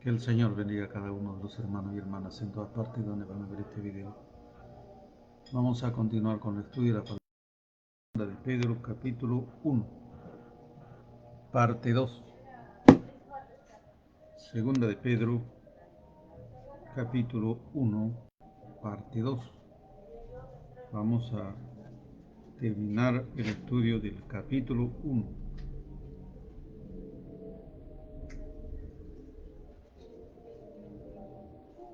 Que el Señor bendiga a cada uno de los hermanos y hermanas en todas partes donde van a ver este video. Vamos a continuar con el estudio de la palabra de Pedro, capítulo 1, parte 2. Segunda de Pedro, capítulo 1, parte 2. Vamos a terminar el estudio del capítulo 1.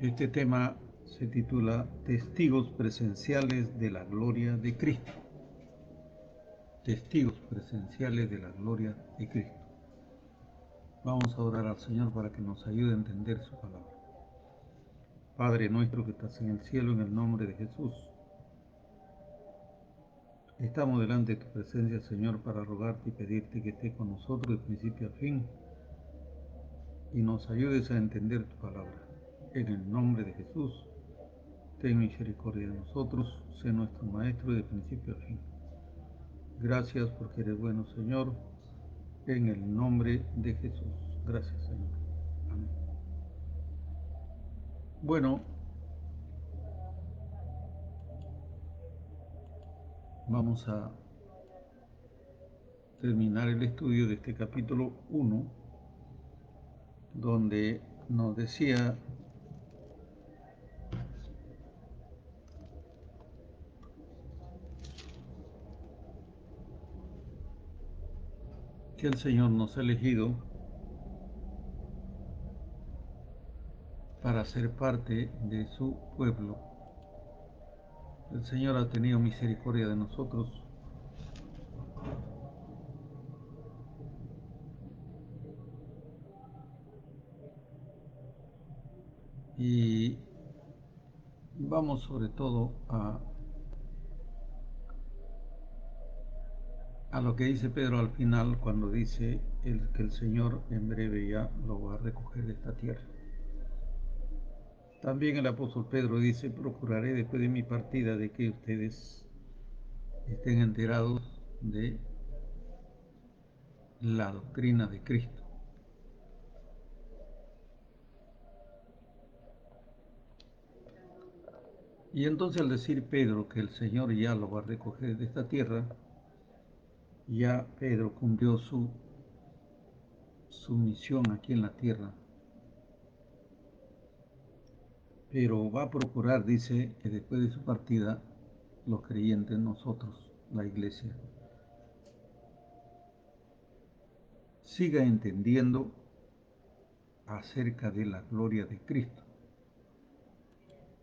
Este tema se titula Testigos presenciales de la gloria de Cristo. Testigos presenciales de la gloria de Cristo. Vamos a orar al Señor para que nos ayude a entender su palabra. Padre nuestro que estás en el cielo, en el nombre de Jesús, estamos delante de tu presencia, Señor, para rogarte y pedirte que estés con nosotros de principio a fin y nos ayudes a entender tu palabra. En el nombre de Jesús, ten misericordia de nosotros, sé nuestro Maestro de principio a fin. Gracias porque eres bueno, Señor, en el nombre de Jesús. Gracias, Señor. Amén. Bueno, vamos a terminar el estudio de este capítulo 1, donde nos decía que el Señor nos ha elegido para ser parte de su pueblo. El Señor ha tenido misericordia de nosotros y vamos sobre todo a lo que dice Pedro al final cuando dice que el Señor en breve ya lo va a recoger de esta tierra. También el apóstol Pedro dice, procuraré después de mi partida de que ustedes estén enterados de la doctrina de Cristo. Y entonces al decir Pedro que el Señor ya lo va a recoger de esta tierra, ya Pedro cumplió su misión aquí en la tierra. Pero va a procurar, dice, que después de su partida, los creyentes, nosotros, la iglesia, siga entendiendo acerca de la gloria de Cristo.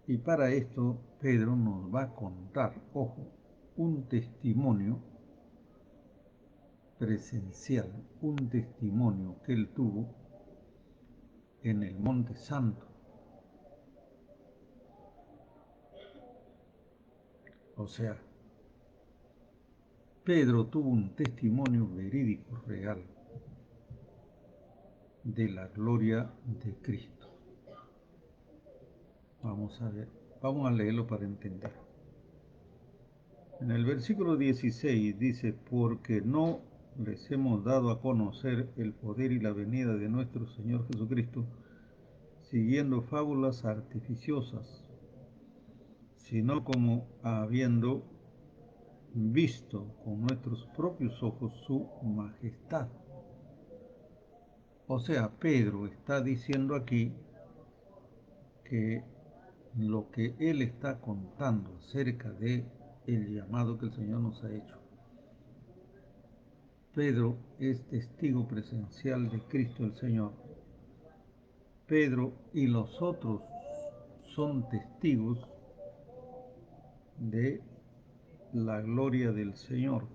Y para esto Pedro nos va a contar, ojo, un testimonio presencial, un testimonio que él tuvo en el Monte Santo. O sea, Pedro tuvo un testimonio verídico, real, de la gloria de Cristo. Vamos a ver, vamos a leerlo para entender. En el versículo 16 dice, porque no les hemos dado a conocer el poder y la venida de nuestro Señor Jesucristo, siguiendo fábulas artificiosas, sino como habiendo visto con nuestros propios ojos su majestad. O sea, Pedro está diciendo aquí que lo que él está contando acerca de el llamado que el Señor nos ha hecho. Pedro es testigo presencial de Cristo el Señor. Pedro y los otros son testigos de la gloria del Señor.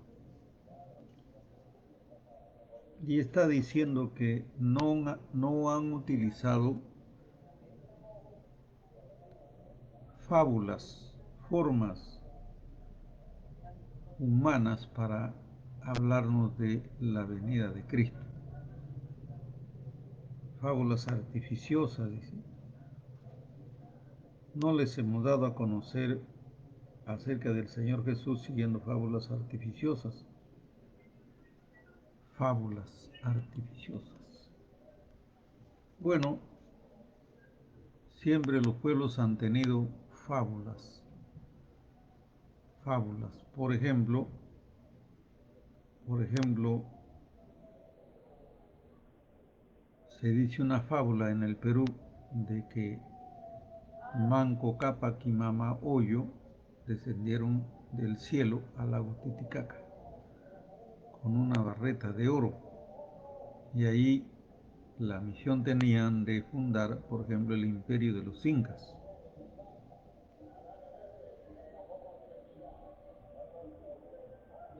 Y está diciendo que no han utilizado fábulas, formas humanas para hablarnos de la venida de Cristo. Fábulas artificiosas, dice. No les hemos dado a conocer acerca del Señor Jesús siguiendo fábulas artificiosas. Fábulas artificiosas. Bueno, Siempre los pueblos han tenido fábulas. Fábulas. Por ejemplo, se dice una fábula en el Perú de que Manco Cápac y Mama Hoyo descendieron del cielo al lago Titicaca con una barreta de oro. Y ahí la misión tenían de fundar, por ejemplo, el imperio de los incas.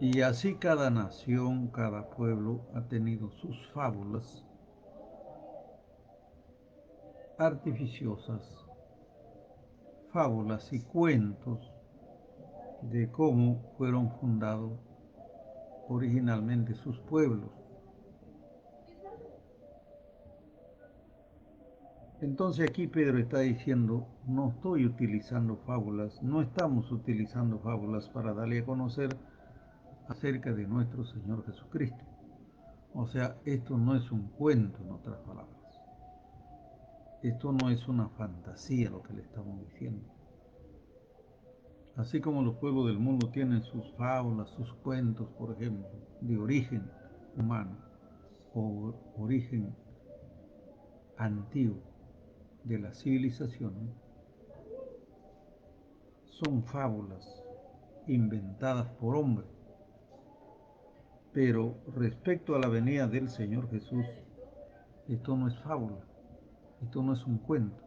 Y así cada nación, cada pueblo ha tenido sus fábulas artificiosas, fábulas y cuentos de cómo fueron fundados originalmente sus pueblos. Entonces aquí Pedro está diciendo, no estoy utilizando fábulas, no estamos utilizando fábulas para darle a conocer acerca de nuestro Señor Jesucristo. O sea, esto no es un cuento, en otras palabras. Esto no es una fantasía lo que le estamos diciendo. Así como los pueblos del mundo tienen sus fábulas, sus cuentos, por ejemplo, de origen humano o origen antiguo de la civilización, son fábulas inventadas por hombres. Pero respecto a la venida del Señor Jesús, esto no es fábula, esto no es un cuento.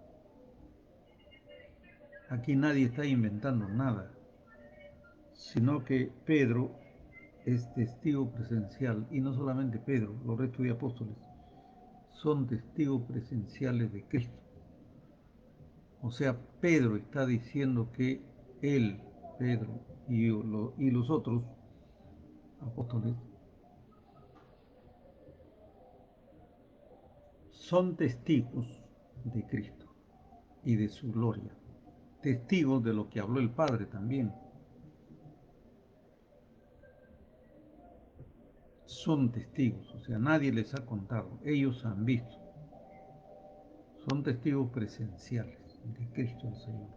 Aquí nadie está inventando nada, sino que Pedro es testigo presencial, y no solamente Pedro, los restos de apóstoles son testigos presenciales de Cristo. O sea, Pedro está diciendo que él, Pedro y los otros apóstoles son testigos de Cristo y de su gloria, testigos de lo que habló el Padre también. Son testigos, o sea, nadie les ha contado, ellos han visto, son testigos presenciales de Cristo el Señor.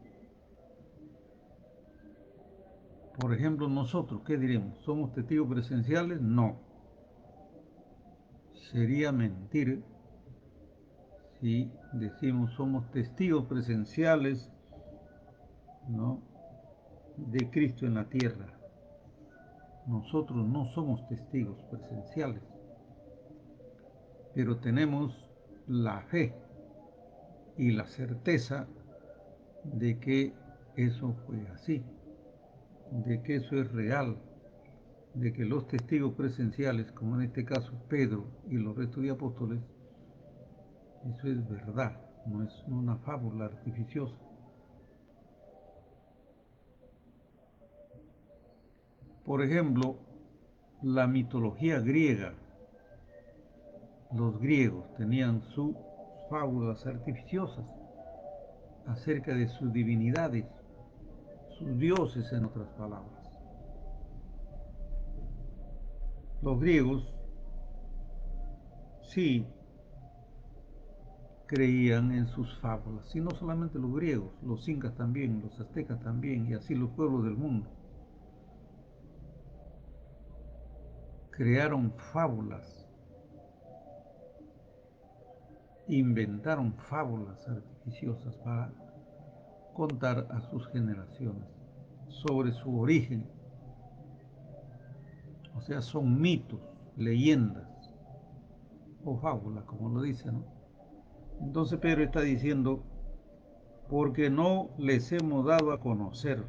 Por ejemplo, nosotros, ¿qué diremos? ¿Somos testigos presenciales? No. Sería mentir si decimos somos testigos presenciales, ¿no?, de Cristo en la tierra. Nosotros no somos testigos presenciales, pero tenemos la fe y la certeza de que eso fue así, de que eso es real, de que los testigos presenciales, como en este caso Pedro y los restos de apóstoles, eso es verdad, no es una fábula artificiosa. Por ejemplo, la mitología griega, los griegos tenían sus fábulas artificiosas acerca de sus divinidades, sus dioses en otras palabras. Los griegos sí creían en sus fábulas, y no solamente los griegos, los incas también, los aztecas también, y así los pueblos del mundo. Crearon fábulas, inventaron fábulas artificiosas para contar a sus generaciones sobre su origen. O sea, son mitos, leyendas o fábulas, como lo dicen, ¿no? Entonces Pedro está diciendo, porque no les hemos dado a conocer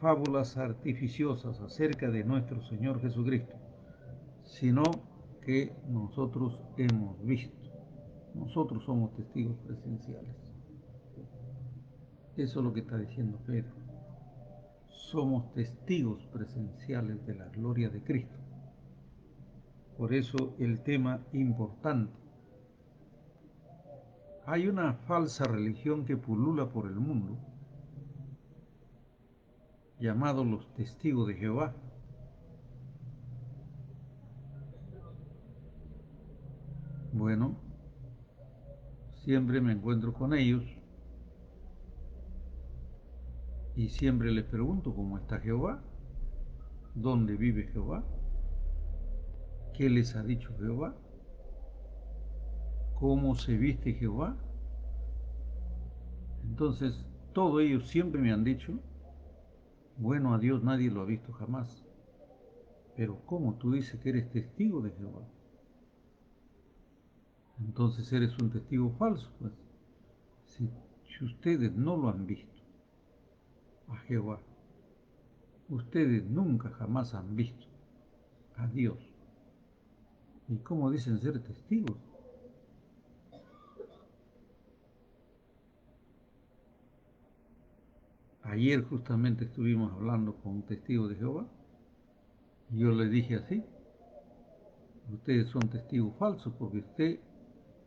fábulas artificiosas acerca de nuestro Señor Jesucristo, sino que nosotros hemos visto. Nosotros somos testigos presenciales. Eso es lo que está diciendo Pedro. Somos testigos presenciales de la gloria de Cristo. Por eso el tema importante. Hay una falsa religión que pulula por el mundo, llamados los testigos de Jehová. Bueno, siempre me encuentro con ellos y siempre les pregunto cómo está Jehová, dónde vive Jehová, qué les ha dicho Jehová, cómo se viste Jehová. Entonces, todos ellos siempre me han dicho, bueno, a Dios nadie lo ha visto jamás. Pero ¿cómo tú dices que eres testigo de Jehová? Entonces eres un testigo falso, pues. Si ustedes no lo han visto a Jehová, ustedes nunca jamás han visto a Dios. ¿Y cómo dicen ser testigos? Ayer justamente estuvimos hablando con un testigo de Jehová. Y yo le dije así, ustedes son testigos falsos porque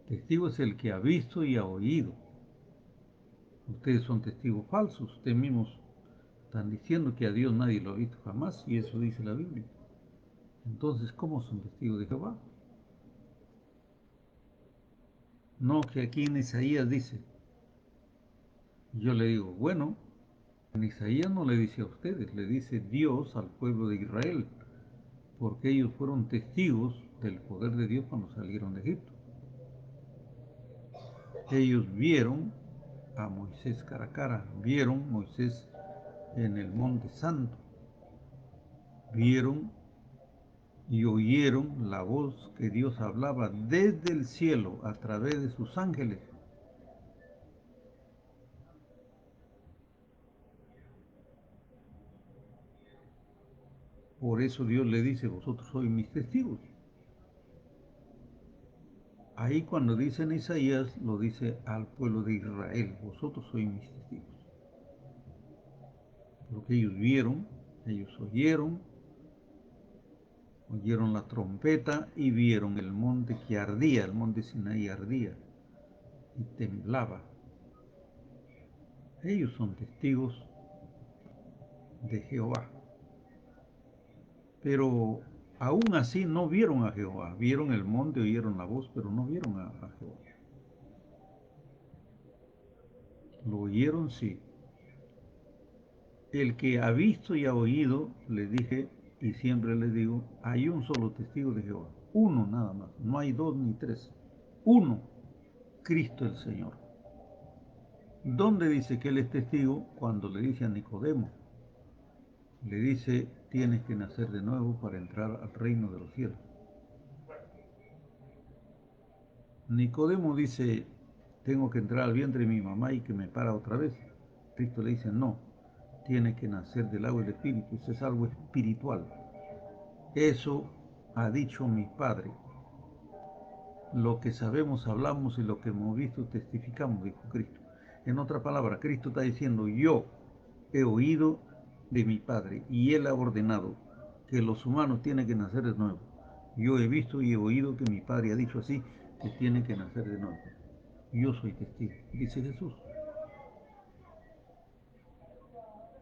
testigo es el que ha visto y ha oído. Ustedes son testigos falsos, ustedes mismos están diciendo que a Dios nadie lo ha visto jamás y eso dice la Biblia. Entonces, ¿cómo son testigos de Jehová? No, que aquí en Isaías dice. Yo le digo, bueno, en Isaías no le dice a ustedes, le dice Dios al pueblo de Israel, porque ellos fueron testigos del poder de Dios cuando salieron de Egipto. Ellos vieron a Moisés cara a cara, vieron a Moisés en el Monte Santo, vieron y oyeron la voz que Dios hablaba desde el cielo a través de sus ángeles. Por eso Dios le dice, vosotros sois mis testigos. Ahí cuando dice en Isaías, lo dice al pueblo de Israel, vosotros sois mis testigos. Porque ellos vieron, ellos oyeron la trompeta y vieron el monte que ardía, el monte Sinaí ardía y temblaba. Ellos son testigos de Jehová. Pero aún así no vieron a Jehová. Vieron el monte, oyeron la voz, pero no vieron a Jehová. Lo oyeron, sí. El que ha visto y ha oído, le dije y siempre les digo, hay un solo testigo de Jehová. Uno nada más. No hay dos ni tres. Uno. Cristo el Señor. ¿Dónde dice que Él es testigo? Cuando le dice a Nicodemo. Le dice, tienes que nacer de nuevo para entrar al reino de los cielos. Nicodemo dice, tengo que entrar al vientre de mi mamá y que me para otra vez. Cristo le dice, no, tiene que nacer del agua y del espíritu. Eso es algo espiritual. Eso ha dicho mi Padre. Lo que sabemos hablamos y lo que hemos visto testificamos, dijo Cristo. En otra palabra, Cristo está diciendo, yo he oído de mi Padre y Él ha ordenado que los humanos tienen que nacer de nuevo. Yo he visto y he oído que mi Padre ha dicho así, que tienen que nacer de nuevo. Yo soy testigo, dice Jesús.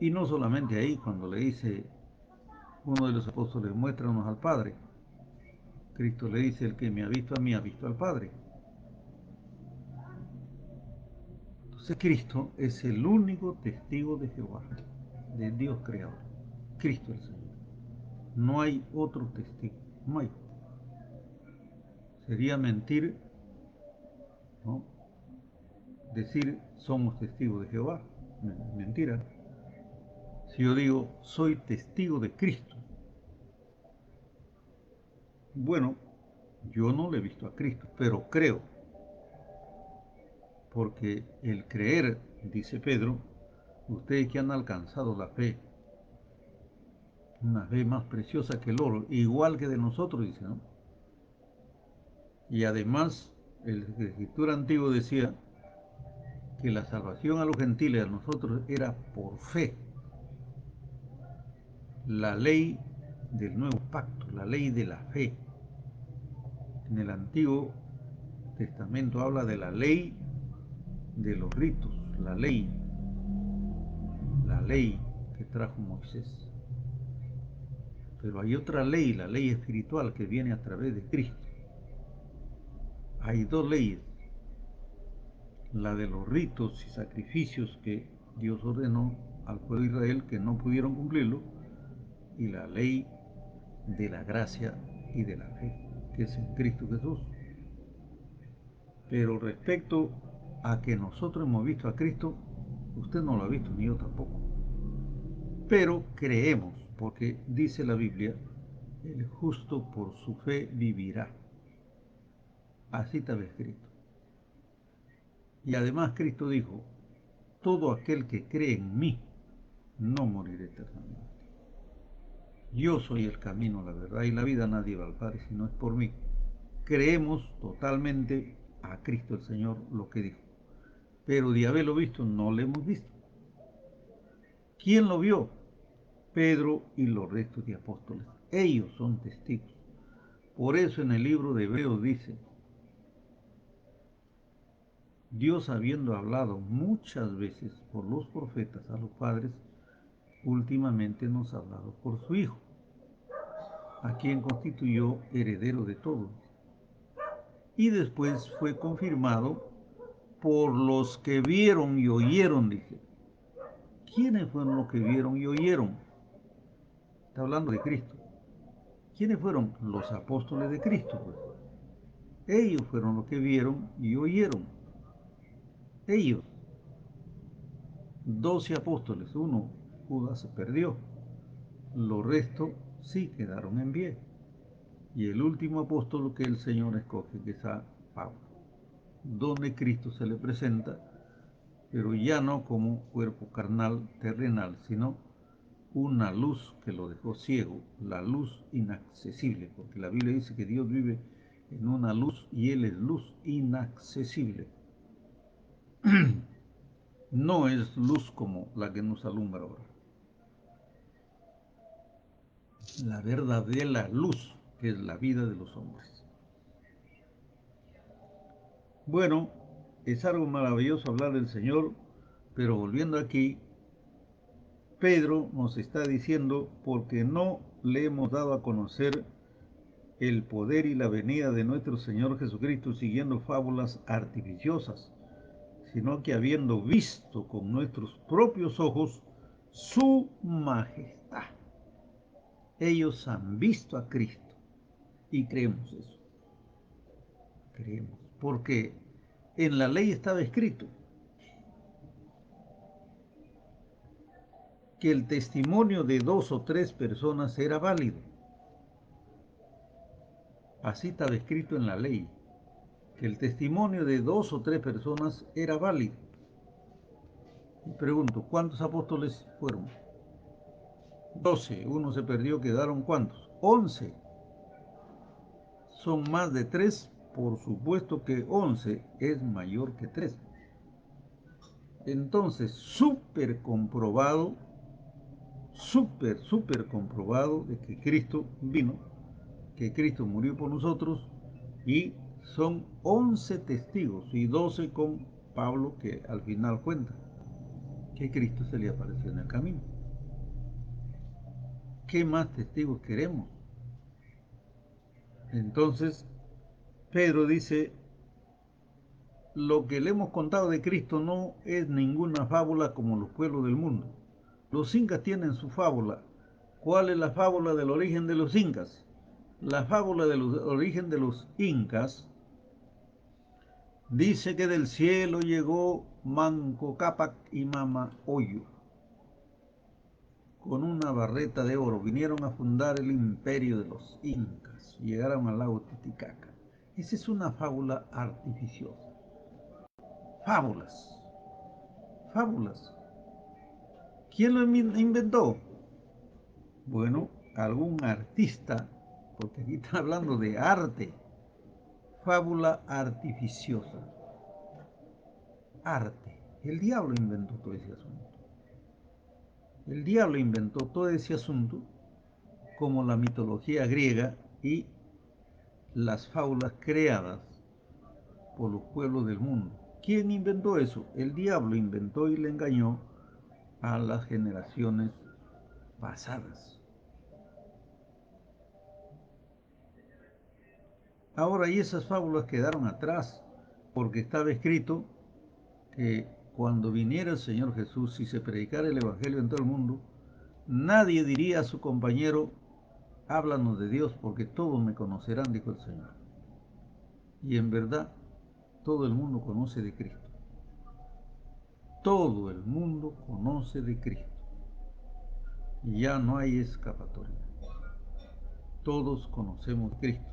Y no solamente ahí, cuando le dice uno de los apóstoles, muéstranos al Padre. Cristo le dice, el que me ha visto a mí ha visto al Padre. Entonces Cristo es el único testigo de Jehová, de Dios creador. Cristo el Señor. No hay otro testigo, no hay. Sería mentir, ¿no? Decir somos testigos de Jehová. Mentira. Si yo digo soy testigo de Cristo, bueno, yo no le he visto a Cristo, pero creo, porque el creer, dice Pedro, ustedes que han alcanzado la fe, una fe más preciosa que el oro, igual que de nosotros, dice, ¿no? Y además, el escritura antiguo decía que la salvación a los gentiles, a nosotros, era por fe. La ley del nuevo pacto, la ley de la fe. En el Antiguo Testamento habla de la ley de los ritos, la ley que trajo Moisés. Pero hay otra ley, la ley espiritual que viene a través de Cristo. Hay dos leyes. la de los ritos y sacrificios que Dios ordenó al pueblo de Israel que no pudieron cumplirlo, y la ley de la gracia y de la fe, que es en Cristo Jesús. Pero respecto a que nosotros hemos visto a Cristo, usted no lo ha visto, ni yo tampoco. Pero creemos, porque dice la Biblia, el justo por su fe vivirá. Así está escrito. Y además Cristo dijo, todo aquel que cree en mí no morirá eternamente. Yo soy el camino, la verdad y la vida, nadie va al Padre si no es por mí. Creemos totalmente a Cristo el Señor lo que dijo. Pero de haberlo visto, no lo hemos visto. ¿Quién lo vio? Pedro y los restos de apóstoles. Ellos son testigos. Por eso en el libro de Hebreos dice, Dios habiendo hablado muchas veces por los profetas a los padres, últimamente nos ha hablado por su Hijo, a quien constituyó heredero de todo. Y después fue confirmado por los que vieron y oyeron, dice. ¿Quiénes fueron los que vieron y oyeron? Está hablando de Cristo. ¿Quiénes fueron? Los apóstoles de Cristo, pues. Ellos fueron los que vieron y oyeron. Ellos, 12 apóstoles, uno, Judas, se perdió. Los restos sí quedaron en pie. Y el último apóstol que el Señor escoge, que es a Pablo, donde Cristo se le presenta, pero ya no como cuerpo carnal, terrenal, sino una luz que lo dejó ciego, la luz inaccesible, porque la Biblia dice que Dios vive en una luz y Él es luz inaccesible. No es luz como la que nos alumbra ahora. La verdadera luz, que es la vida de los hombres. Bueno, es algo maravilloso hablar del Señor, pero volviendo aquí, Pedro nos está diciendo, porque no le hemos dado a conocer el poder y la venida de nuestro Señor Jesucristo siguiendo fábulas artificiosas, sino que habiendo visto con nuestros propios ojos su majestad. Ellos han visto a Cristo y creemos eso. Creemos, porque en la ley estaba escrito que el testimonio de 2 o 3 personas era válido. Así estaba escrito en la ley, que el testimonio de 2 o 3 personas era válido. Y pregunto, ¿cuántos apóstoles fueron? 12, uno se perdió, quedaron ¿cuántos? 11. Son más de 3, por supuesto que 11 es mayor que 3. Entonces, súper comprobado de que Cristo vino, que Cristo murió por nosotros, y son 11 testigos y 12 con Pablo, que al final cuenta que Cristo se le apareció en el camino. ¿Qué más testigos queremos? Entonces, Pedro dice, lo que le hemos contado de Cristo no es ninguna fábula como los pueblos del mundo. Los incas tienen su fábula. ¿Cuál es la fábula del origen de los incas? La fábula del origen de los incas dice que del cielo llegó Manco Cápac y Mama Oyo con una barreta de oro. Vinieron a fundar el imperio de los incas. Llegaron al lago Titicaca. Esa es una fábula artificiosa. Fábulas. Fábulas. ¿Quién lo inventó? Bueno, algún artista, porque aquí está hablando de arte. Fábula artificiosa. Arte. El diablo inventó todo ese asunto. El diablo inventó todo ese asunto, como la mitología griega y las fábulas creadas por los pueblos del mundo. ¿Quién inventó eso? El diablo inventó y le engañó a las generaciones pasadas. Ahora, y esas fábulas quedaron atrás, porque estaba escrito que cuando viniera el Señor Jesús y se predicara el Evangelio en todo el mundo, nadie diría a su compañero, háblanos de Dios, porque todos me conocerán, dijo el Señor. Y en verdad, todo el mundo conoce de Cristo. Todo el mundo conoce de Cristo. Y ya no hay escapatoria. Todos conocemos de Cristo.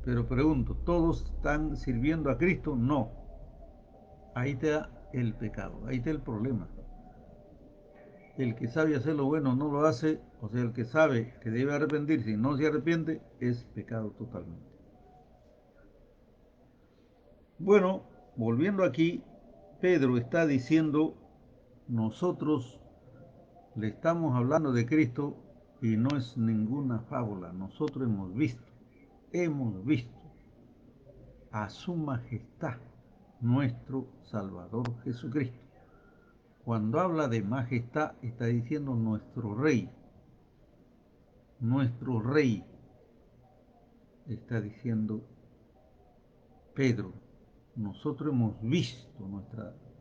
Pero pregunto, ¿todos están sirviendo a Cristo? No. Ahí está el pecado, ahí está el problema. El que sabe hacer lo bueno no lo hace, o sea, el que sabe que debe arrepentirse y no se arrepiente, es pecado totalmente. Bueno, volviendo aquí, Pedro está diciendo, nosotros le estamos hablando de Cristo y no es ninguna fábula. Nosotros hemos visto a su majestad, nuestro Salvador Jesucristo. Cuando habla de majestad, está diciendo nuestro rey, está diciendo Pedro. Nosotros hemos visto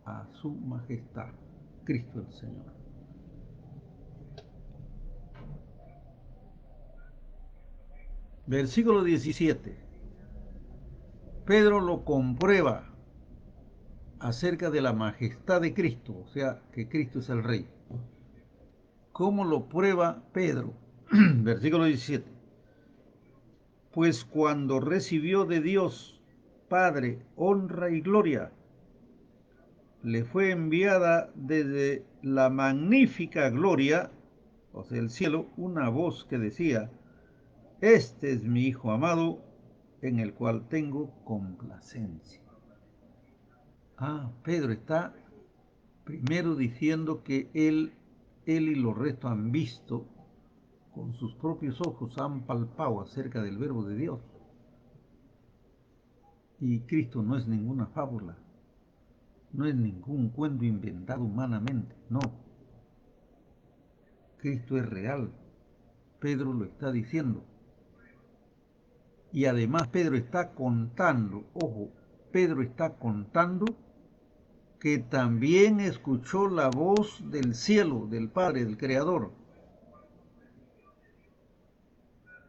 a su majestad, Cristo el Señor. Versículo 17. Pedro lo comprueba acerca de la majestad de Cristo, o sea, que Cristo es el Rey. ¿Cómo lo prueba Pedro? Versículo 17. Pues cuando recibió de Dios Padre honra y gloria, le fue enviada desde la magnífica gloria, o sea, el cielo, una voz que decía, este es mi Hijo amado, en el cual tengo complacencia. Pedro está primero diciendo que él y los restos han visto, con sus propios ojos han palpado acerca del verbo de Dios. Y Cristo no es ninguna fábula, no es ningún cuento inventado humanamente, no. Cristo es real, Pedro lo está diciendo. Y además Pedro está contando, ojo, Pedro está contando que también escuchó la voz del cielo, del Padre, del Creador.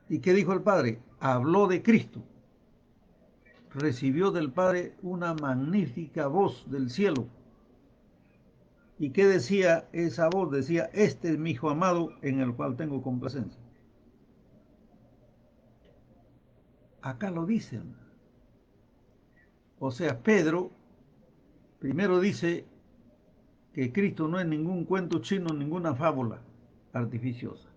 ¿Y qué dijo el Padre? Habló de Cristo. Recibió del Padre una magnífica voz del cielo. ¿Y qué decía esa voz? Decía, este es mi Hijo amado en el cual tengo complacencia. Acá lo dicen. O sea, Pedro primero dice que Cristo no es ningún cuento chino, ninguna fábula artificiosa.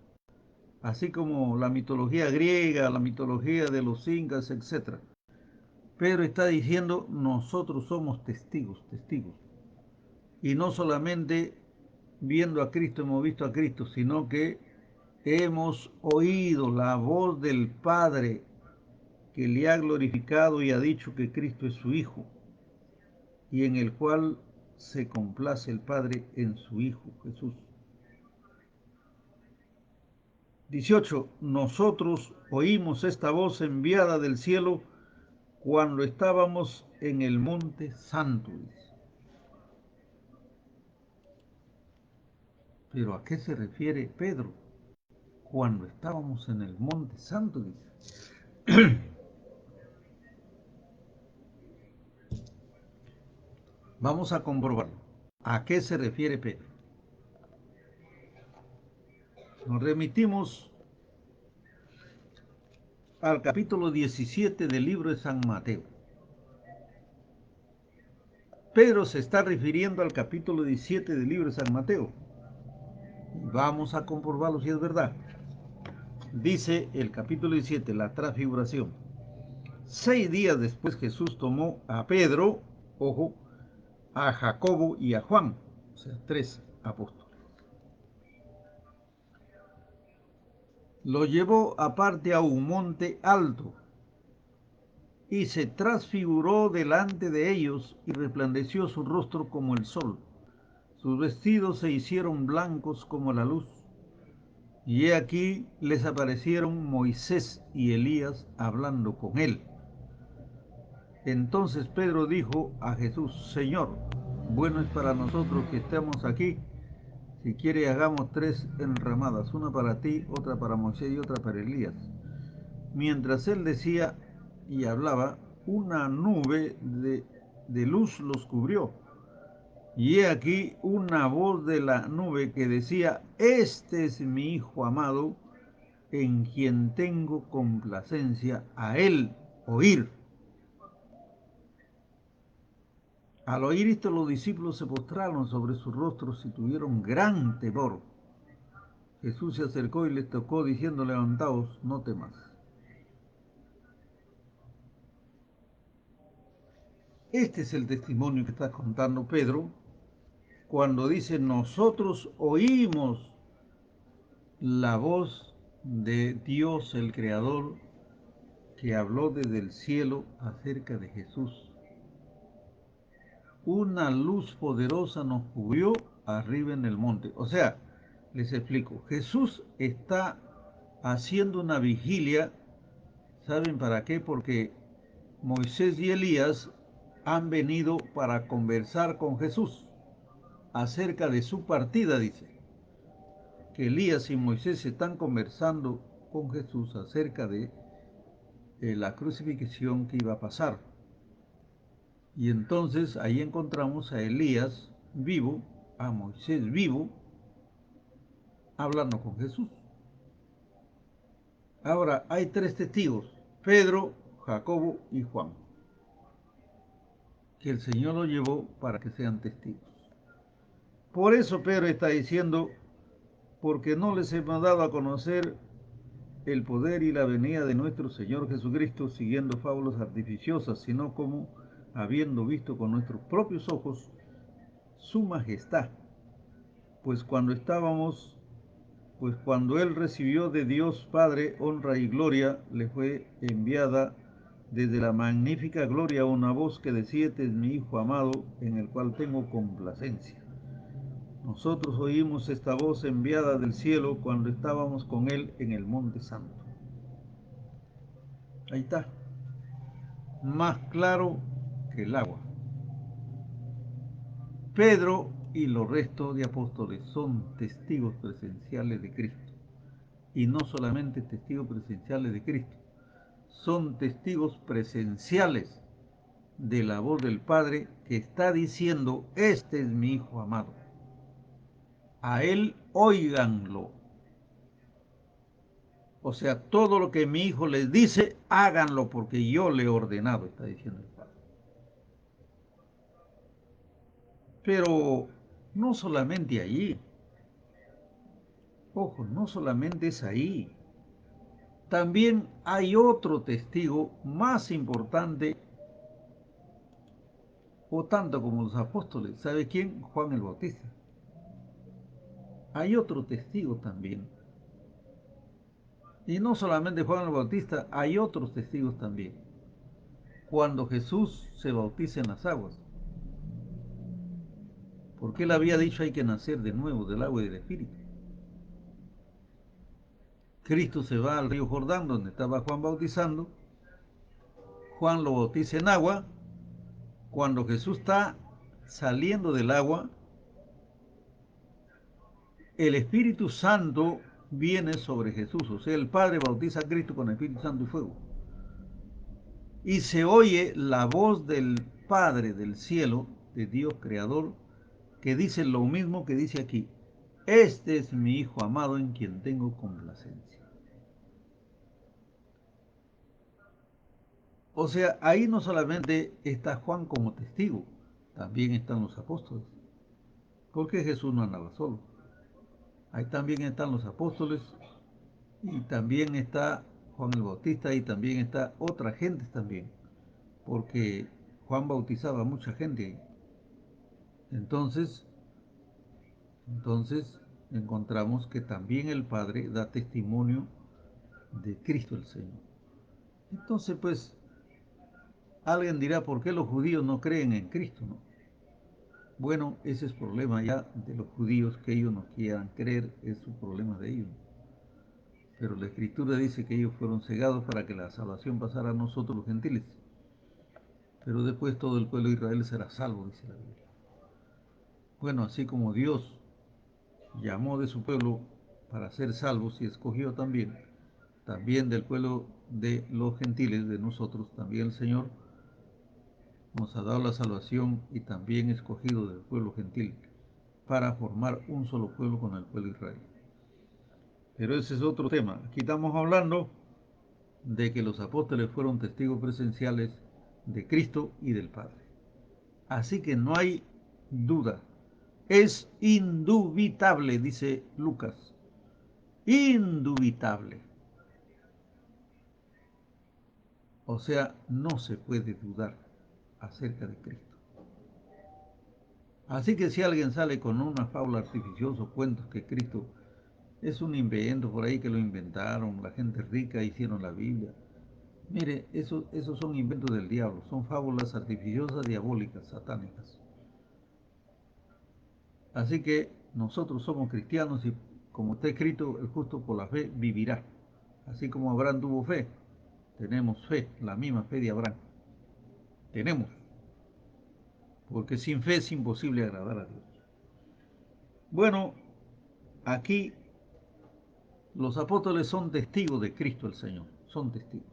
Así como la mitología griega, la mitología de los incas, etc. Pedro está diciendo, nosotros somos testigos. Y no solamente viendo a Cristo hemos visto a Cristo, sino que hemos oído la voz del Padre que le ha glorificado y ha dicho que Cristo es su Hijo, y en el cual se complace el Padre en su Hijo Jesús. 18. Nosotros oímos esta voz enviada del cielo cuando estábamos en el monte santo. Pero ¿a qué se refiere Pedro? Cuando estábamos en el monte santo, dice. Vamos a comprobarlo. ¿A qué se refiere Pedro? Nos remitimos al capítulo 17 del libro de San Mateo. Pedro se está refiriendo al capítulo 17 del libro de San Mateo. Vamos a comprobarlo si es verdad. Dice el capítulo 17, la transfiguración. 6 días después Jesús tomó a Pedro, ojo, a Jacobo y a Juan, o sea, 3 apóstoles. Lo llevó aparte a un monte alto y se transfiguró delante de ellos y resplandeció su rostro como el sol. Sus vestidos se hicieron blancos como la luz. Y he aquí les aparecieron Moisés y Elías hablando con él. Entonces Pedro dijo a Jesús, Señor, bueno es para nosotros que estemos aquí. Si quiere, hagamos 3 enramadas, una para ti, otra para Moisés y otra para Elías. Mientras él decía y hablaba, una nube de luz los cubrió. Y he aquí una voz de la nube que decía: este es mi Hijo amado, en quien tengo complacencia, a él oír. Al oír esto, los discípulos se postraron sobre sus rostros y tuvieron gran temor. Jesús se acercó y les tocó, diciendo: levantaos, no temas. Este es el testimonio que está contando Pedro cuando dice: nosotros oímos la voz de Dios el Creador que habló desde el cielo acerca de Jesús. Una luz poderosa nos cubrió arriba en el monte. O sea, les explico, Jesús está haciendo una vigilia. ¿Saben para qué? Porque Moisés y Elías han venido para conversar con Jesús acerca de su partida, dice. Que Elías y Moisés están conversando con Jesús acerca de la crucifixión que iba a pasar. Y entonces ahí encontramos a Elías vivo, a Moisés vivo, hablando con Jesús. Ahora hay 3 testigos: Pedro, Jacobo y Juan, que el Señor los llevó para que sean testigos. Por eso Pedro está diciendo: porque no les hemos dado a conocer el poder y la venida de nuestro Señor Jesucristo siguiendo fábulas artificiosas, sino como, habiendo visto con nuestros propios ojos su majestad. Pues cuando él recibió de Dios Padre honra y gloria, le fue enviada desde la magnífica gloria una voz que decía: este es mi Hijo amado, en el cual tengo complacencia. Nosotros oímos esta voz enviada del cielo cuando estábamos con él en el Monte Santo. Ahí está, más claro que el agua. Pedro y los restos de apóstoles son testigos presenciales de Cristo. Y no solamente testigos presenciales de Cristo, son testigos presenciales de la voz del Padre que está diciendo: este es mi Hijo amado, a él óiganlo. O sea, todo lo que mi Hijo les dice, háganlo porque yo le he ordenado, está diciendo el Padre. Pero no solamente allí, ojo, no solamente es ahí. También hay otro testigo más importante, o tanto como los apóstoles. ¿Sabe quién? Juan el Bautista. Hay otro testigo también. Y no solamente Juan el Bautista, hay otros testigos también. Cuando Jesús se bautiza en las aguas, porque él había dicho: hay que nacer de nuevo del agua y del Espíritu. Cristo se va al río Jordán, donde estaba Juan bautizando. Juan lo bautiza en agua. Cuando Jesús está saliendo del agua, el Espíritu Santo viene sobre Jesús. O sea, el Padre bautiza a Cristo con el Espíritu Santo y fuego. Y se oye la voz del Padre del cielo, de Dios Creador, que dice lo mismo que dice aquí: este es mi Hijo amado, en quien tengo complacencia. O sea, ahí no solamente está Juan como testigo, también están los apóstoles, porque Jesús no andaba solo. Ahí también están los apóstoles, y también está Juan el Bautista, y también está otra gente también, porque Juan bautizaba a mucha gente ahí. Entonces, entonces encontramos que también el Padre da testimonio de Cristo el Señor. Entonces, pues, alguien dirá: ¿por qué los judíos no creen en Cristo? ¿No? Bueno, ese es problema ya de los judíos, que ellos no quieran creer, es su problema de ellos. Pero la Escritura dice que ellos fueron cegados para que la salvación pasara a nosotros los gentiles. Pero después todo el pueblo de Israel será salvo, dice la Biblia. Bueno, así como Dios llamó de su pueblo para ser salvos y escogió también del pueblo de los gentiles, de nosotros, también el Señor nos ha dado la salvación y también escogido del pueblo gentil para formar un solo pueblo con el pueblo de Israel. Pero ese es otro tema. Aquí estamos hablando de que los apóstoles fueron testigos presenciales de Cristo y del Padre. Así que no hay duda. Es indubitable, dice Lucas. Indubitable. O sea, no se puede dudar acerca de Cristo. Así que si alguien sale con una fábula artificiosa, cuentos que Cristo es un invento por ahí que lo inventaron, la gente rica hicieron la Biblia. Mire, esos son inventos del diablo, son fábulas artificiosas, diabólicas, satánicas. Así que nosotros somos cristianos y como está escrito, el justo por la fe vivirá. Así como Abraham tuvo fe, tenemos fe, la misma fe de Abraham. Tenemos, porque sin fe es imposible agradar a Dios. Bueno, aquí los apóstoles son testigos de Cristo el Señor, son testigos.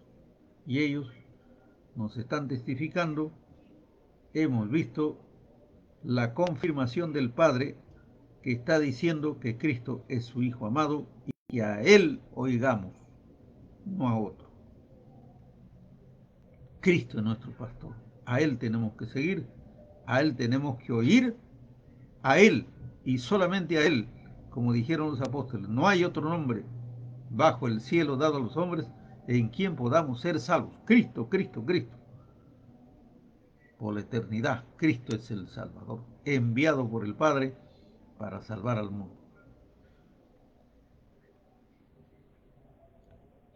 Y ellos nos están testificando, hemos visto la confirmación del Padre que está diciendo que Cristo es su Hijo amado y a Él oigamos, no a otro. Cristo es nuestro pastor, a Él tenemos que seguir, a Él tenemos que oír, a Él y solamente a Él, como dijeron los apóstoles, no hay otro nombre bajo el cielo dado a los hombres en quien podamos ser salvos. Cristo, Cristo, Cristo. Por la eternidad, Cristo es el Salvador, enviado por el Padre para salvar al mundo.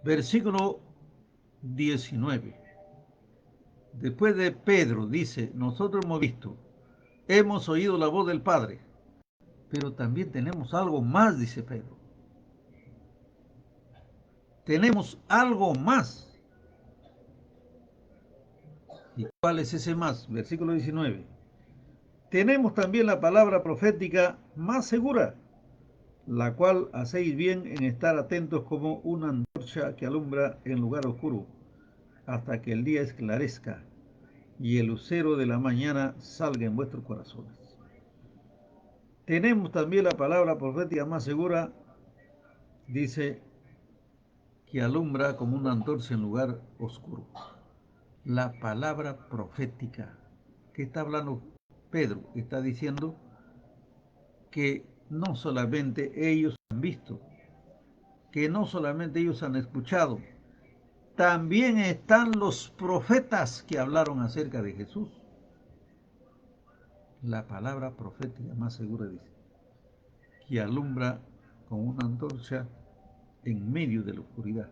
Versículo 19. Después de Pedro dice, nosotros hemos visto, hemos oído la voz del Padre, pero también tenemos algo más, dice Pedro. Tenemos algo más. ¿Y cuál es ese más? Versículo 19. Tenemos también la palabra profética más segura, la cual hacéis bien en estar atentos como una antorcha que alumbra en lugar oscuro, hasta que el día esclarezca y el lucero de la mañana salga en vuestros corazones. Tenemos también la palabra profética más segura, dice, que alumbra como una antorcha en lugar oscuro. La palabra profética. ¿Qué está hablando Pedro? Está diciendo que no solamente ellos han visto, que no solamente ellos han escuchado, también están los profetas que hablaron acerca de Jesús. La palabra profética más segura dice, que alumbra con una antorcha en medio de la oscuridad.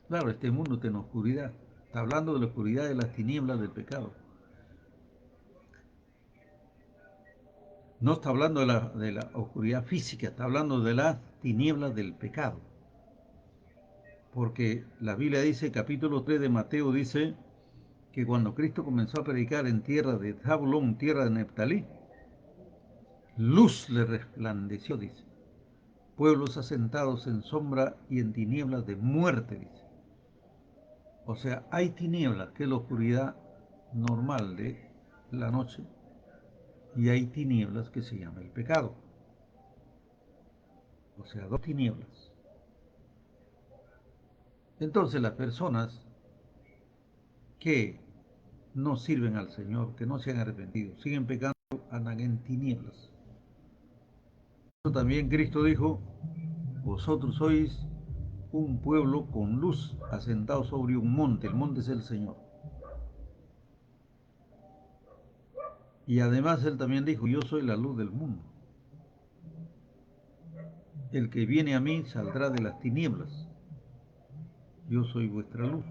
Claro, este mundo está en oscuridad. Está hablando de la oscuridad de las tinieblas del pecado. No está hablando de la oscuridad física, está hablando de las tinieblas del pecado. Porque la Biblia dice, capítulo 3 de Mateo dice, que cuando Cristo comenzó a predicar en tierra de Zabulón, tierra de Neftalí, luz le resplandeció, dice. Pueblos asentados en sombra y en tinieblas de muerte, dice. O sea, hay tinieblas, que es la oscuridad normal de la noche, y hay tinieblas que se llama el pecado. O sea, dos tinieblas. Entonces las personas que no sirven al Señor, que no se han arrepentido, siguen pecando, andan en tinieblas. También Cristo dijo, vosotros sois un pueblo con luz asentado sobre un monte, el monte es el Señor. Y además Él también dijo, yo soy la luz del mundo. El que viene a mí saldrá de las tinieblas. Yo soy vuestra luz.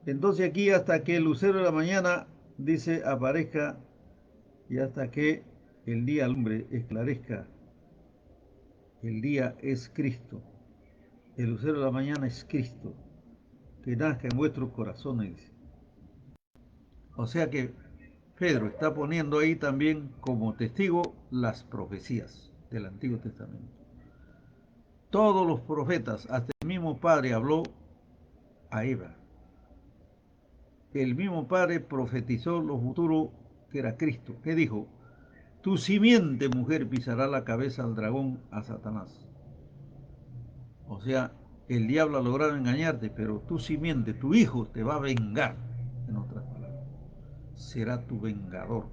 Entonces aquí hasta que el lucero de la mañana, dice, aparezca y hasta que el día alumbre, esclarezca. El día es Cristo. El lucero de la mañana es Cristo. Que nazca en vuestros corazones. O sea que Pedro está poniendo ahí también como testigo las profecías del Antiguo Testamento. Todos los profetas, hasta el mismo Padre habló a Eva. El mismo Padre profetizó lo futuro que era Cristo. ¿Qué dijo? Tu simiente, mujer, pisará la cabeza al dragón, a Satanás. O sea, el diablo ha logrado engañarte, pero tu simiente, tu hijo, te va a vengar. En otras palabras, será tu vengador.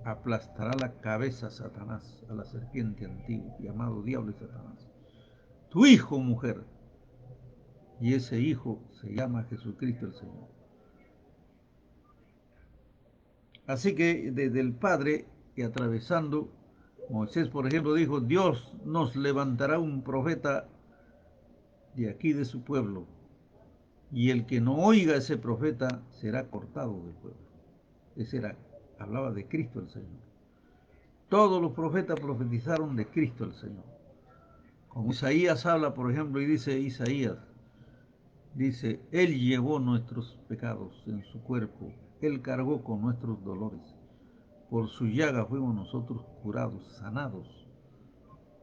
Aplastará la cabeza a Satanás, a la serpiente antigua, llamado diablo y Satanás. Tu hijo, mujer. Y ese hijo se llama Jesucristo el Señor. Así que desde el Padre y atravesando, Moisés, por ejemplo, dijo, Dios nos levantará un profeta de aquí de su pueblo, y el que no oiga a ese profeta será cortado del pueblo. Ese era, hablaba de Cristo el Señor. Todos los profetas profetizaron de Cristo el Señor. Como Isaías habla, por ejemplo, y dice Isaías, dice, Él llevó nuestros pecados en su cuerpo, Él cargó con nuestros dolores. Por su llaga fuimos nosotros curados, sanados.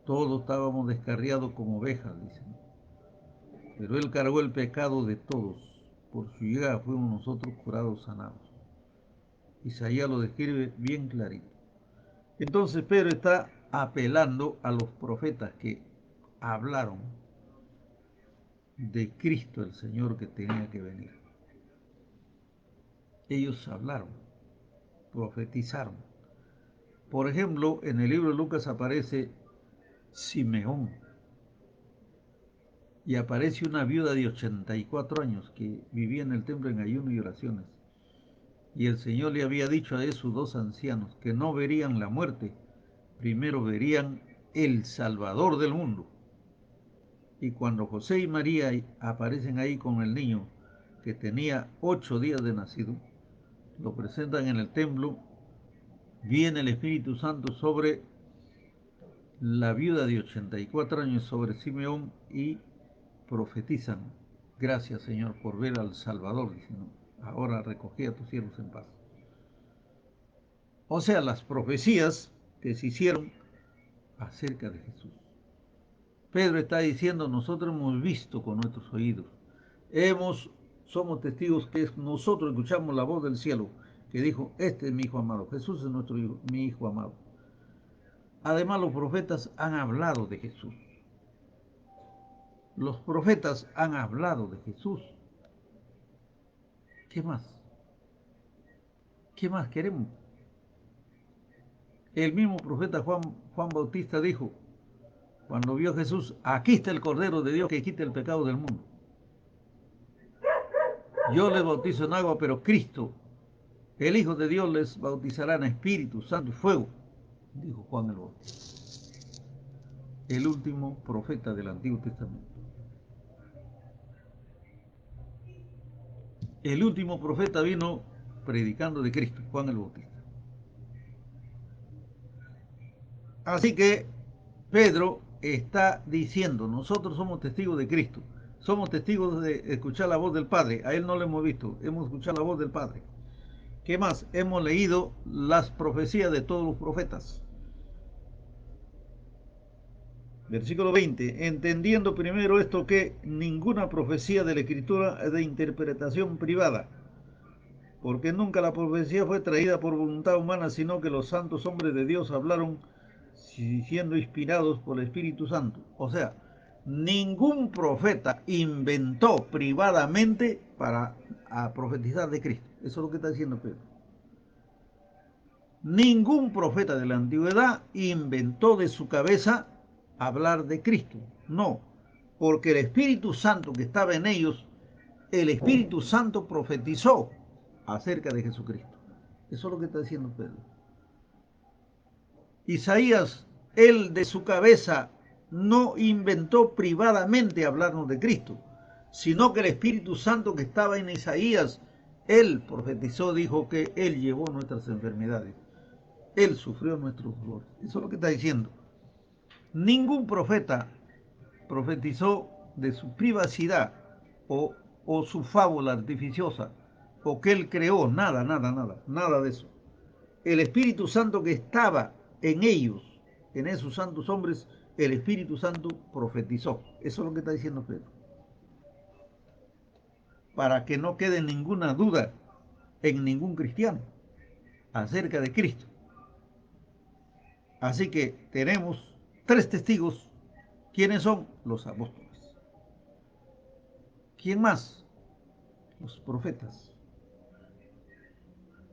Todos estábamos descarriados como ovejas, dicen. Pero Él cargó el pecado de todos. Por su llaga fuimos nosotros curados, sanados. Isaías lo describe bien clarito. Entonces Pedro está apelando a los profetas que hablaron de Cristo el Señor que tenía que venir. Ellos hablaron, profetizaron. Por ejemplo, en el libro de Lucas aparece Simeón y aparece una viuda de 84 años que vivía en el templo en ayuno y oraciones. Y el Señor le había dicho a esos dos ancianos que no verían la muerte, primero verían el Salvador del mundo. Y cuando José y María aparecen ahí con el niño que tenía 8 días de nacido, lo presentan en el templo, viene el Espíritu Santo sobre la viuda de 84 años, sobre Simeón, y profetizan, gracias Señor por ver al Salvador, diciendo, ahora recogí a tus siervos en paz. O sea, las profecías que se hicieron acerca de Jesús. Pedro está diciendo, nosotros hemos visto con nuestros oídos, somos testigos que nosotros escuchamos la voz del cielo que dijo, este es mi hijo amado, Jesús es nuestro hijo, mi hijo amado. Además, los profetas han hablado de Jesús. Los profetas han hablado de Jesús. ¿Qué más? ¿Qué más queremos? El mismo profeta Juan Bautista dijo, cuando vio a Jesús, aquí está el Cordero de Dios que quita el pecado del mundo. Yo les bautizo en agua, pero Cristo, el Hijo de Dios, les bautizará en Espíritu Santo y fuego, dijo Juan el Bautista, el último profeta del Antiguo Testamento. El último profeta vino predicando de Cristo, Juan el Bautista. Así que Pedro está diciendo, nosotros somos testigos de Cristo, somos testigos de escuchar la voz del Padre, a Él no lo hemos visto, hemos escuchado la voz del Padre. ¿Qué más? Hemos leído las profecías de todos los profetas. Versículo 20, entendiendo primero esto que ninguna profecía de la Escritura es de interpretación privada, porque nunca la profecía fue traída por voluntad humana, sino que los santos hombres de Dios hablaron siendo inspirados por el Espíritu Santo. O sea, ningún profeta inventó privadamente para profetizar de Cristo. Eso es lo que está diciendo Pedro. Ningún profeta de la antigüedad inventó de su cabeza hablar de Cristo. No, porque el Espíritu Santo que estaba en ellos, el Espíritu Santo profetizó acerca de Jesucristo. Eso es lo que está diciendo Pedro. Isaías, él de su cabeza no inventó privadamente hablarnos de Cristo, sino que el Espíritu Santo que estaba en Isaías, él profetizó, dijo que él llevó nuestras enfermedades, él sufrió nuestros dolores. Eso es lo que está diciendo. Ningún profeta profetizó de su privacidad o su fábula artificiosa o que él creó, nada de eso. el Espíritu Santo que estaba en ellos, en esos santos hombres, el Espíritu Santo profetizó. Eso es lo que está diciendo Pedro. Para que no quede ninguna duda en ningún cristiano acerca de Cristo. Así que tenemos 3 testigos. ¿Quiénes son? Los apóstoles. ¿Quién más? Los profetas.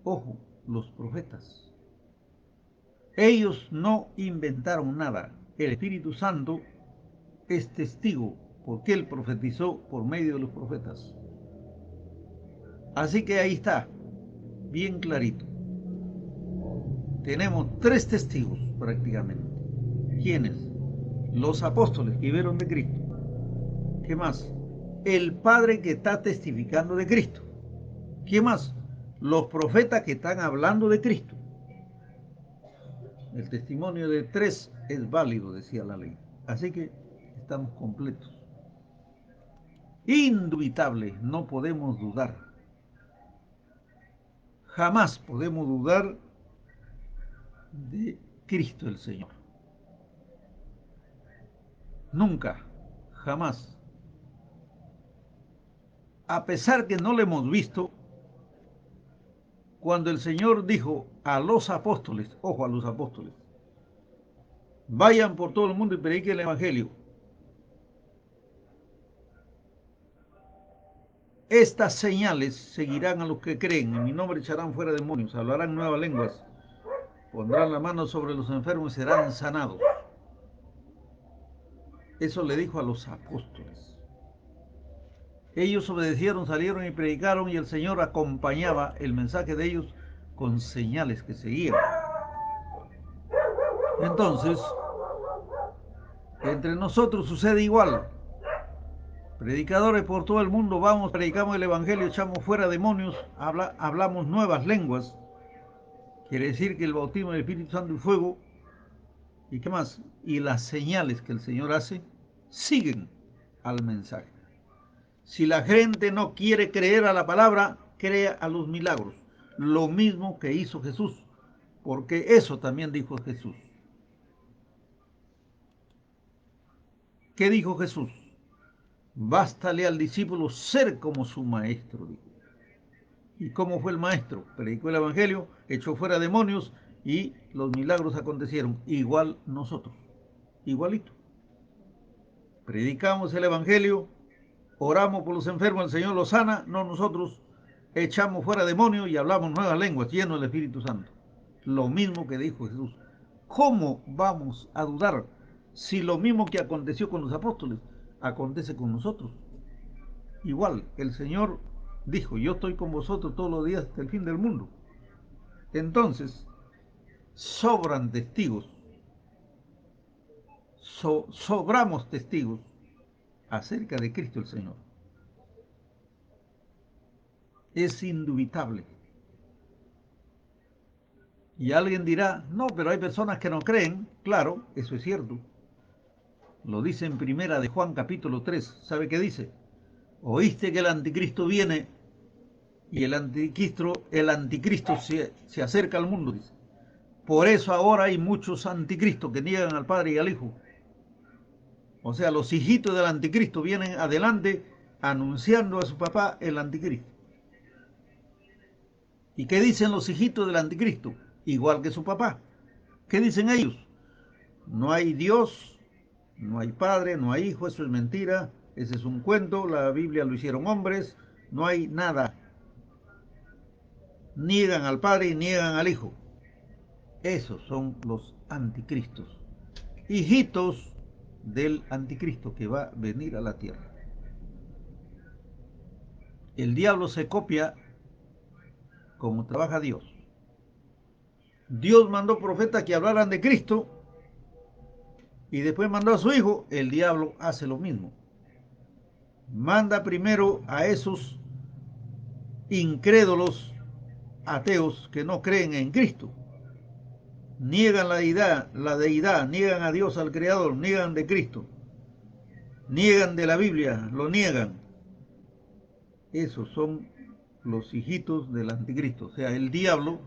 Ojo, los profetas. Ellos no inventaron nada. El Espíritu Santo es testigo porque Él profetizó por medio de los profetas. Así que ahí está, bien clarito. Tenemos 3 testigos prácticamente. ¿Quiénes? Los apóstoles que vieron de Cristo. ¿Qué más? El Padre que está testificando de Cristo. ¿Qué más? Los profetas que están hablando de Cristo. El testimonio de 3 es válido, decía la ley. Así que estamos completos. Indubitable, no podemos dudar. Jamás podemos dudar de Cristo el Señor. Nunca, jamás. A pesar que no lo hemos visto, cuando el Señor dijo a los apóstoles, ojo a los apóstoles, vayan por todo el mundo y prediquen el Evangelio. Estas señales seguirán a los que creen. En mi nombre echarán fuera demonios, hablarán nuevas lenguas, pondrán la mano sobre los enfermos y serán sanados. Eso le dijo a los apóstoles. Ellos obedecieron, salieron y predicaron, y el Señor acompañaba el mensaje de ellos con señales que seguían. Entonces, entre nosotros sucede igual. Predicadores por todo el mundo, vamos, predicamos el Evangelio, echamos fuera demonios, hablamos nuevas lenguas. Quiere decir que el bautismo del Espíritu Santo y fuego, ¿y qué más? Y las señales que el Señor hace siguen al mensaje. Si la gente no quiere creer a la palabra, crea a los milagros. Lo mismo que hizo Jesús, porque eso también dijo Jesús. ¿Qué dijo Jesús? Bástale al discípulo ser como su maestro, dijo. ¿Y cómo fue el maestro? Predicó el Evangelio, echó fuera demonios y los milagros acontecieron. Igual nosotros, igualito. Predicamos el Evangelio, oramos por los enfermos, el Señor los sana, no nosotros echamos fuera demonios y hablamos nuevas lenguas, llenos del Espíritu Santo. Lo mismo que dijo Jesús. ¿Cómo vamos a dudar si lo mismo que aconteció con los apóstoles acontece con nosotros? Igual, el Señor dijo, yo estoy con vosotros todos los días hasta el fin del mundo. Entonces, sobran testigos, sobramos testigos acerca de Cristo el Señor. Es indubitable. Y alguien dirá, no, pero hay personas que no creen. Claro, eso es cierto. Lo dice en primera de Juan capítulo 3. ¿Sabe qué dice? Oíste que el anticristo viene y el anticristo se acerca al mundo, dice. Por eso ahora hay muchos anticristos que niegan al Padre y al Hijo. O sea, los hijitos del anticristo vienen adelante anunciando a su papá el anticristo. ¿Y qué dicen los hijitos del anticristo? Igual que su papá. ¿Qué dicen ellos? No hay Dios, no hay Padre, no hay Hijo, eso es mentira, ese es un cuento, la Biblia lo hicieron hombres, no hay nada. Niegan al Padre y niegan al Hijo. Esos son los anticristos, hijitos del anticristo que va a venir a la tierra. El diablo se copia como trabaja Dios. Dios mandó profetas que hablaran de Cristo y después mandó a su Hijo. El diablo hace lo mismo. Manda primero a esos incrédulos ateos que no creen en Cristo. Niegan la deidad, niegan a Dios, al Creador, niegan de Cristo, niegan de la Biblia, lo niegan. Esos son los hijitos del anticristo. O sea, el diablo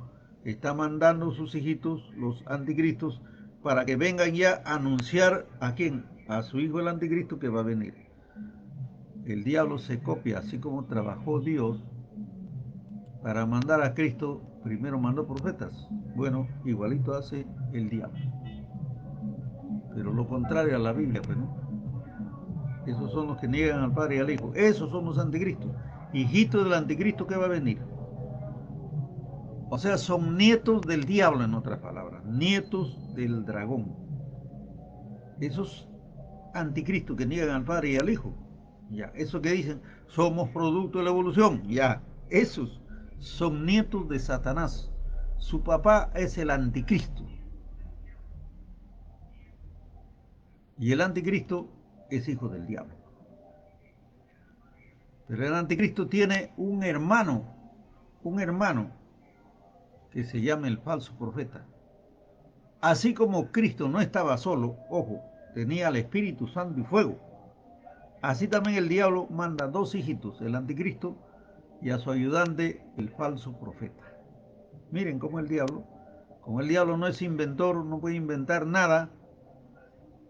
está mandando sus hijitos, los anticristos, para que vengan ya a anunciar a quién, a su hijo el anticristo que va a venir. El diablo se copia, así como trabajó Dios para mandar a Cristo, primero mandó profetas. Bueno, igualito hace el diablo. Pero lo contrario a la Biblia, pues, ¿no? Esos son los que niegan al Padre y al Hijo. Esos son los anticristos. Hijitos del anticristo que va a venir. O sea, son nietos del diablo, en otras palabras. Nietos del dragón. Esos anticristos que niegan al Padre y al Hijo. Ya, eso que dicen, somos producto de la evolución. Ya, esos son nietos de Satanás. Su papá es el anticristo. Y el anticristo es hijo del diablo. Pero el anticristo tiene un hermano que se llama el falso profeta. Así como Cristo no estaba solo, ojo, tenía al Espíritu Santo y fuego. Así también el diablo manda dos hijitos, el anticristo y a su ayudante, el falso profeta. Miren cómo el diablo, como el diablo no es inventor, no puede inventar nada,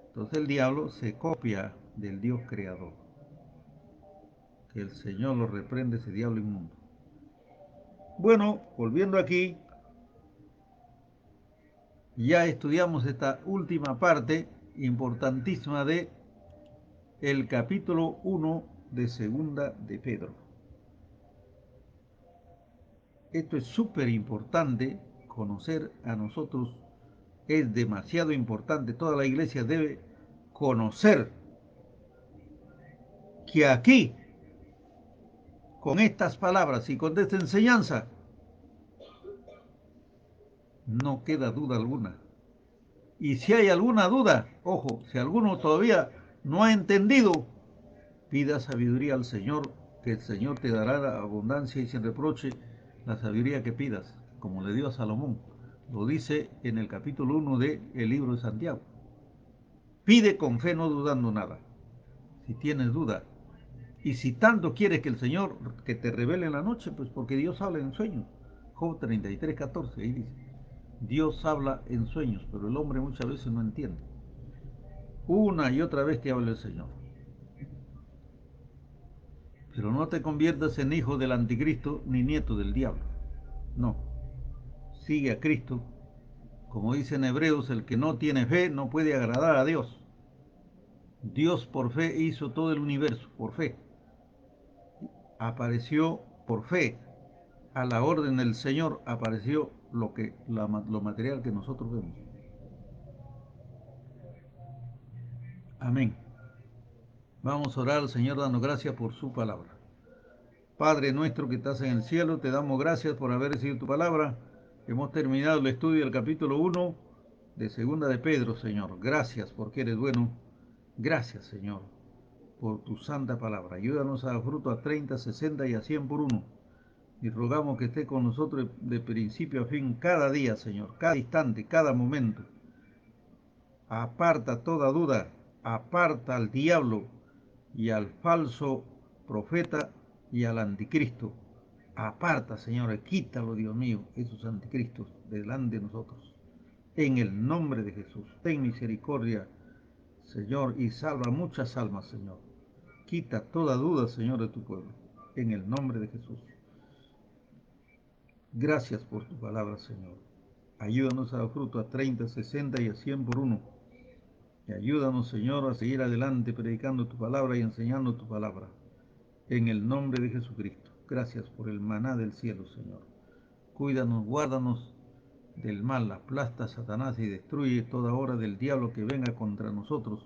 entonces el diablo se copia del Dios creador. Que el Señor lo reprende, ese diablo inmundo. Bueno, volviendo aquí, ya estudiamos esta última parte importantísima de el capítulo 1 de Segunda de Pedro. Esto es súper importante conocer a nosotros, es demasiado importante, toda la iglesia debe conocer que aquí, con estas palabras y con esta enseñanza, no queda duda alguna. Y si hay alguna duda, ojo, si alguno todavía no ha entendido, pida sabiduría al Señor, que el Señor te dará abundancia y sin reproche la sabiduría que pidas, como le dio a Salomón. Lo dice en el capítulo 1 del libro de Santiago. Pide con fe, no dudando nada. Si tienes duda, y si tanto quieres que el Señor que te revele en la noche, pues porque Dios habla en sueños. Job 33:14, ahí dice. Dios habla en sueños, pero el hombre muchas veces no entiende. Una y otra vez que habla el Señor. Pero no te conviertas en hijo del anticristo ni nieto del diablo. No. Sigue a Cristo. Como dice en Hebreos, el que no tiene fe no puede agradar a Dios. Dios por fe hizo todo el universo, por fe. Apareció por fe. A la orden del Señor apareció lo material que nosotros vemos. Amén. Vamos a orar al Señor dando gracias por su palabra. Padre nuestro que estás en el cielo, te damos gracias por haber recibido tu palabra. Hemos terminado el estudio del capítulo 1 de Segunda de Pedro, Señor. Gracias porque eres bueno. Gracias, Señor, por tu santa palabra. Ayúdanos a dar fruto a 30, 60 y a 100 por uno. Y rogamos que esté con nosotros de principio a fin cada día, Señor, cada instante, cada momento. Aparta toda duda, aparta al diablo y al falso profeta y al anticristo. Aparta, Señor, quítalo, Dios mío, esos anticristos delante de nosotros. En el nombre de Jesús, ten misericordia, Señor, y salva muchas almas, Señor. Quita toda duda, Señor, de tu pueblo. En el nombre de Jesús. Gracias por tu palabra, Señor. Ayúdanos a dar fruto a 30, 60 y a 100 por uno. Y ayúdanos, Señor, a seguir adelante predicando tu palabra y enseñando tu palabra. En el nombre de Jesucristo. Gracias por el maná del cielo, Señor. Cuídanos, guárdanos del mal, aplasta a Satanás y destruye toda obra del diablo que venga contra nosotros.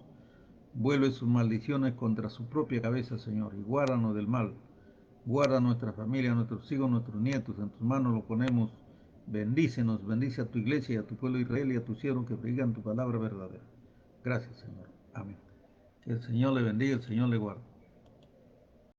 Vuelve sus maldiciones contra su propia cabeza, Señor, y guárdanos del mal. Guarda a nuestra familia, a nuestros hijos, a nuestros nietos. En tus manos lo ponemos. Bendícenos, bendice a tu iglesia y a tu pueblo de Israel y a tus siervos que predican tu palabra verdadera. Gracias, Señor. Amén. Que el Señor le bendiga, el Señor le guarde.